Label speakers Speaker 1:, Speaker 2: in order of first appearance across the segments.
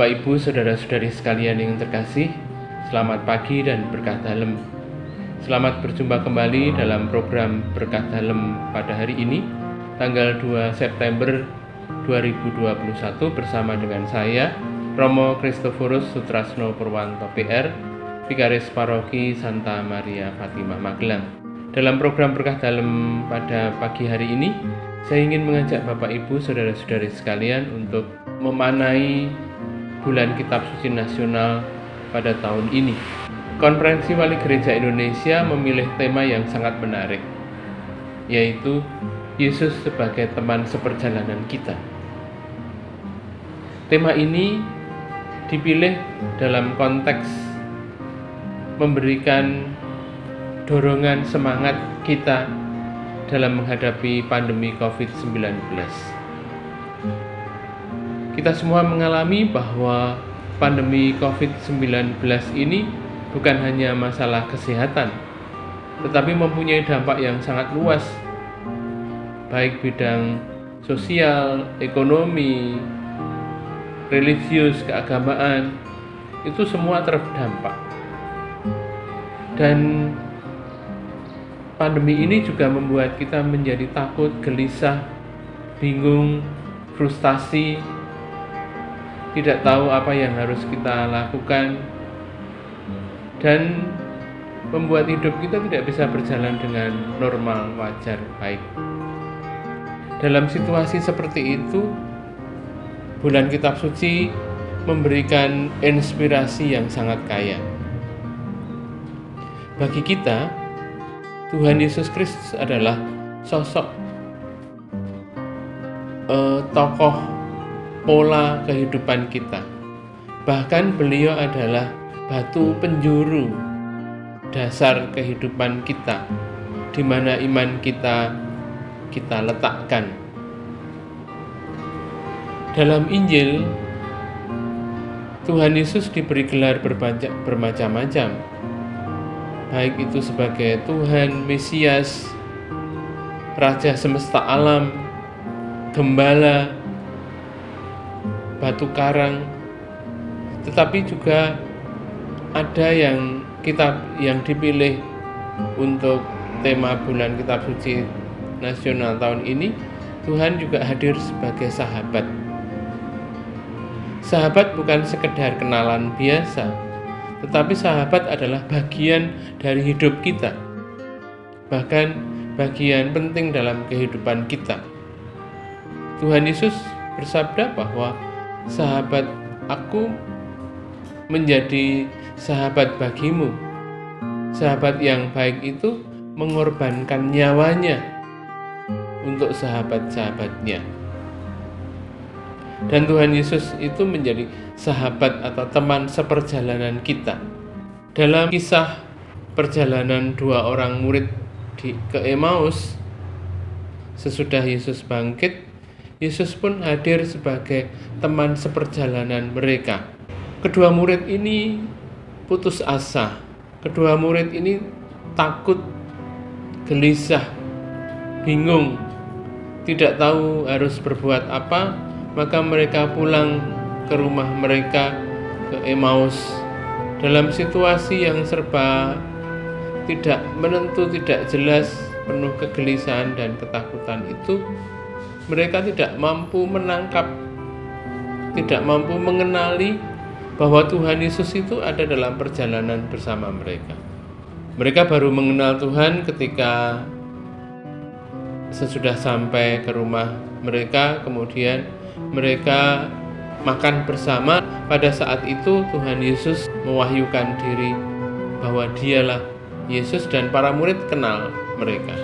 Speaker 1: Bapak, Ibu, Saudara-saudari sekalian yang terkasih, selamat pagi dan berkah dalem. Selamat berjumpa kembali dalam program Berkah Dalem pada hari ini, tanggal 2 September 2021 bersama dengan saya, Romo Kristoforus Sutrasno Purwanto PR, Vikaris Paroki Santa Maria Fatimah Magelang. Dalam program Berkah Dalem pada pagi hari ini, saya ingin mengajak Bapak, Ibu, Saudara-saudari sekalian untuk memanai bulan Kitab Suci Nasional pada tahun ini. Konferensi Wali Gereja Indonesia memilih tema yang sangat menarik, yaitu Yesus sebagai teman seperjalanan kita. Tema ini dipilih dalam konteks memberikan dorongan semangat kita dalam menghadapi pandemi COVID-19. Kita semua mengalami bahwa pandemi COVID-19 ini bukan hanya masalah kesehatan, tetapi mempunyai dampak yang sangat luas, baik bidang sosial, ekonomi, religius, keagamaan, itu semua terdampak. Dan pandemi ini juga membuat kita menjadi takut, gelisah, bingung, frustasi, tidak tahu apa yang harus kita lakukan, dan membuat hidup kita tidak bisa berjalan dengan normal, wajar, baik. Dalam situasi seperti itu, bulan Kitab Suci memberikan inspirasi yang sangat kaya. Bagi kita, Tuhan Yesus Kristus adalah sosok tokoh pola kehidupan kita. Bahkan beliau adalah batu penjuru dasar kehidupan kita, di mana iman kita letakkan. Dalam Injil, Tuhan Yesus diberi gelar bermacam-macam, baik itu sebagai Tuhan, Mesias, Raja semesta alam, Gembala, batu karang, tetapi juga ada yang dipilih untuk tema bulan Kitab Suci Nasional tahun ini. Tuhan juga hadir sebagai sahabat. Sahabat bukan sekedar kenalan biasa, tetapi sahabat adalah bagian dari hidup kita, bahkan bagian penting dalam kehidupan kita. Tuhan Yesus bersabda bahwa sahabat aku menjadi sahabat bagimu. Sahabat yang baik itu mengorbankan nyawanya untuk sahabat-sahabatnya. Dan Tuhan Yesus itu menjadi sahabat atau teman seperjalanan kita. Dalam kisah perjalanan dua orang murid ke Emmaus, sesudah Yesus bangkit, Yesus pun hadir sebagai teman seperjalanan mereka. Kedua murid ini putus asa. Kedua murid ini takut, gelisah, bingung, tidak tahu harus berbuat apa. Maka mereka pulang ke rumah mereka, ke Emmaus, dalam situasi yang serba tidak menentu, tidak jelas, penuh kegelisahan dan ketakutan itu. Mereka tidak mampu menangkap, tidak mampu mengenali bahwa Tuhan Yesus itu ada dalam perjalanan bersama mereka. Mereka baru mengenal Tuhan ketika sesudah sampai ke rumah mereka, kemudian mereka makan bersama. Pada saat itu Tuhan Yesus mewahyukan diri bahwa dialah Yesus, dan para murid kenal mereka.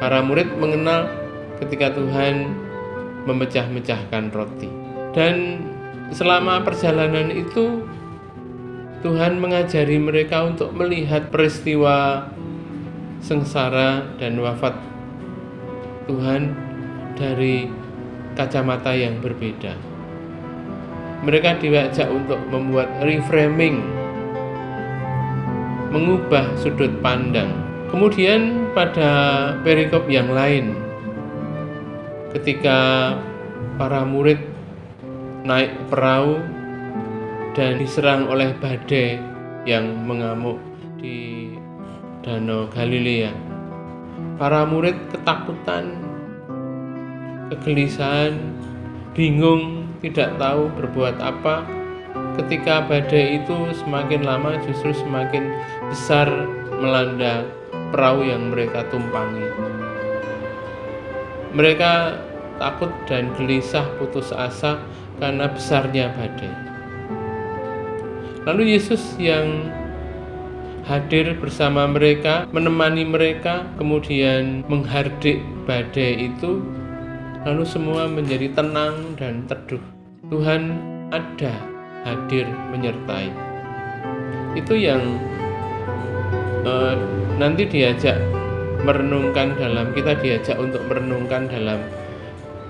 Speaker 1: Para murid mengenal ketika Tuhan memecah-mecahkan roti. Dan selama perjalanan itu Tuhan mengajari mereka untuk melihat peristiwa sengsara dan wafat Tuhan dari kacamata yang berbeda. Mereka diajak untuk membuat reframing, mengubah sudut pandang. Kemudian pada perikop yang lain, ketika para murid naik perahu dan diserang oleh badai yang mengamuk di Danau Galilea. Para murid ketakutan, kegelisahan, bingung, tidak tahu berbuat apa. Ketika badai itu semakin lama justru semakin besar melanda perahu yang mereka tumpangi. Mereka takut dan gelisah, putus asa karena besarnya badai. Lalu Yesus yang hadir bersama mereka, menemani mereka, kemudian menghardik badai itu, lalu semua menjadi tenang dan teduh. Tuhan ada, hadir, menyertai. Itu yang nanti kita diajak untuk merenungkan dalam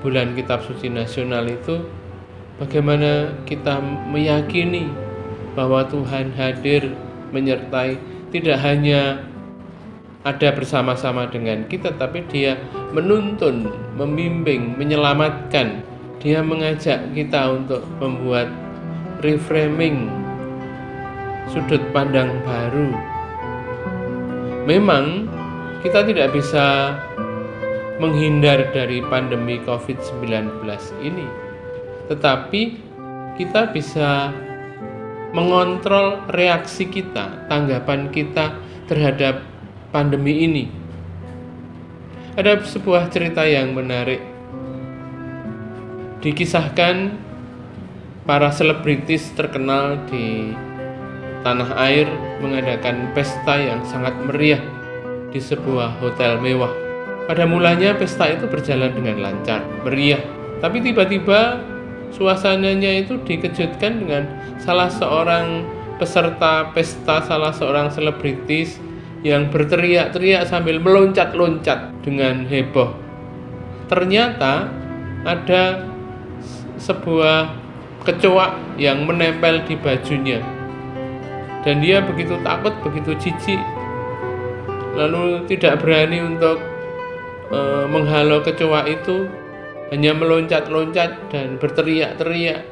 Speaker 1: bulan Kitab Suci Nasional itu, bagaimana kita meyakini bahwa Tuhan hadir, menyertai, tidak hanya ada bersama-sama dengan kita, tapi Dia menuntun, membimbing, menyelamatkan. Dia mengajak kita untuk membuat reframing, sudut pandang baru. Memang kita tidak bisa menghindar dari pandemi COVID-19 ini, tetapi kita bisa mengontrol reaksi kita, tanggapan kita terhadap pandemi ini. Ada sebuah cerita yang menarik. Dikisahkan para selebritis terkenal di tanah air mengadakan pesta yang sangat meriah di sebuah hotel mewah. Pada mulanya pesta itu berjalan dengan lancar, meriah, tapi tiba-tiba suasananya itu dikejutkan dengan salah seorang peserta pesta, salah seorang selebritis yang berteriak-teriak sambil meloncat-loncat dengan heboh. Ternyata ada sebuah kecoak yang menempel di bajunya, dan dia begitu takut, begitu jijik, lalu tidak berani untuk menghalau kecoak itu, hanya meloncat-loncat dan berteriak-teriak.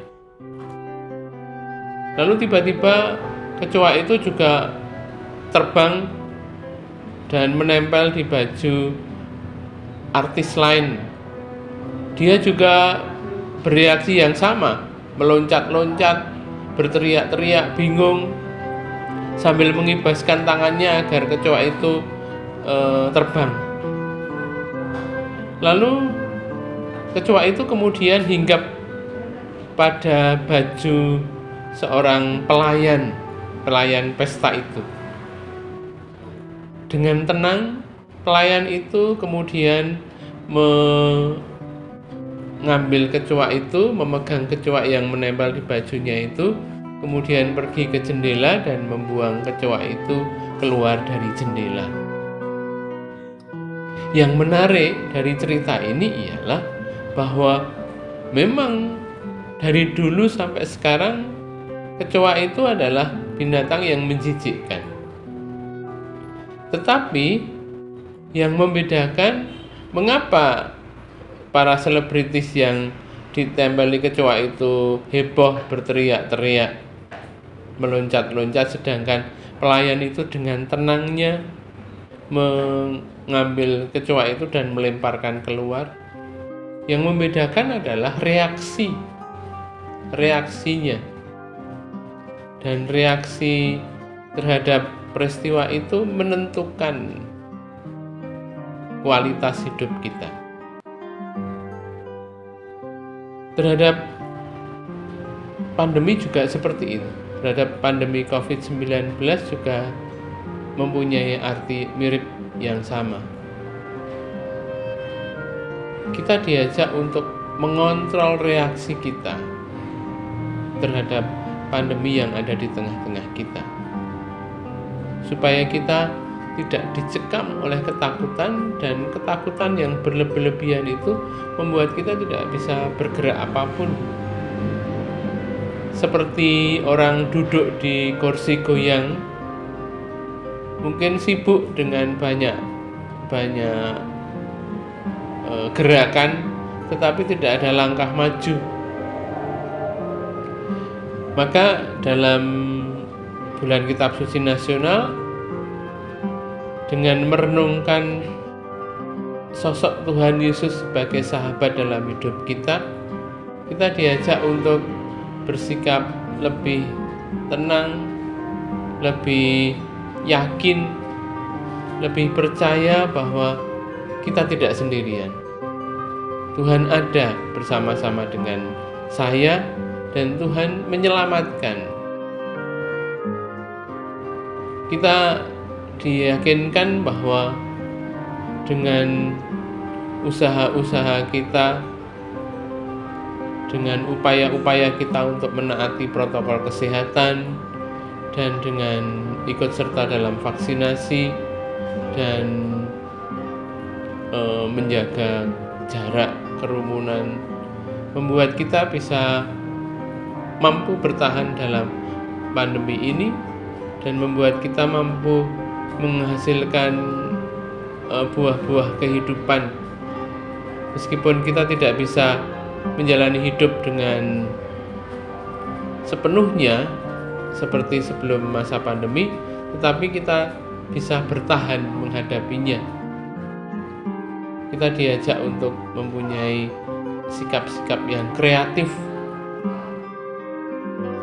Speaker 1: Lalu tiba-tiba kecoak itu juga terbang dan menempel di baju artis lain. Dia juga bereaksi yang sama, meloncat-loncat, berteriak-teriak, bingung, sambil mengibaskan tangannya agar kecoak itu terbang. Lalu kecoak itu kemudian hinggap pada baju seorang pelayan pesta itu. Dengan tenang, pelayan itu kemudian mengambil kecoak itu, memegang kecoak yang menempel di bajunya itu, kemudian pergi ke jendela dan membuang kecoak itu keluar dari jendela. Yang menarik dari cerita ini ialah bahwa memang dari dulu sampai sekarang kecoak itu adalah binatang yang menjijikkan. Tetapi yang membedakan mengapa para selebritis yang ditempeli kecoak itu heboh, berteriak-teriak, meloncat-loncat, sedangkan pelayan itu dengan tenangnya mengambil kecoak itu dan melemparkan keluar. Yang membedakan adalah reaksinya, dan reaksi terhadap peristiwa itu menentukan kualitas hidup kita. Terhadap pandemi juga seperti itu. Terhadap pandemi COVID-19 juga mempunyai arti mirip yang sama. Kita diajak untuk mengontrol reaksi kita terhadap pandemi yang ada di tengah-tengah kita, supaya kita tidak dicekam oleh ketakutan, dan ketakutan yang berlebihan itu membuat kita tidak bisa bergerak apapun. Seperti orang duduk di kursi goyang, mungkin sibuk dengan banyak gerakan, tetapi tidak ada langkah maju. Maka dalam bulan Kitab Suci Nasional, dengan merenungkan sosok Tuhan Yesus sebagai sahabat dalam hidup kita, kita diajak untuk bersikap lebih tenang, lebih yakin, lebih percaya bahwa kita tidak sendirian. Tuhan ada bersama-sama dengan saya dan Tuhan menyelamatkan. Kita diyakinkan bahwa dengan usaha-usaha kita, dengan upaya-upaya kita untuk menaati protokol kesehatan, dan dengan ikut serta dalam vaksinasi dan menjaga jarak kerumunan, membuat kita bisa mampu bertahan dalam pandemi ini dan membuat kita mampu menghasilkan buah-buah kehidupan. Meskipun kita tidak bisa menjalani hidup dengan sepenuhnya seperti sebelum masa pandemi, tetapi kita bisa bertahan menghadapinya. Kita diajak untuk mempunyai sikap-sikap yang kreatif.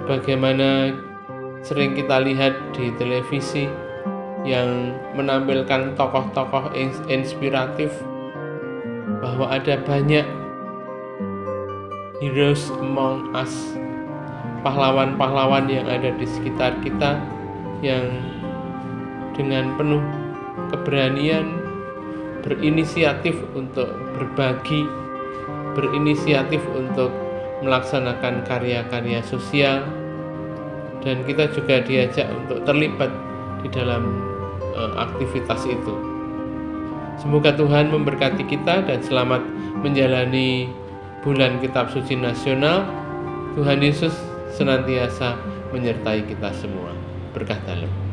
Speaker 1: Bagaimana sering kita lihat di televisi yang menampilkan tokoh-tokoh inspiratif, bahwa ada banyak heroes among us, pahlawan-pahlawan yang ada di sekitar kita yang dengan penuh keberanian berinisiatif untuk berbagi, berinisiatif untuk melaksanakan karya-karya sosial, dan kita juga diajak untuk terlibat di dalam aktivitas itu. Semoga Tuhan memberkati kita dan selamat menjalani bulan Kitab Suci Nasional. Tuhan Yesus senantiasa menyertai kita semua. Berkah dalam.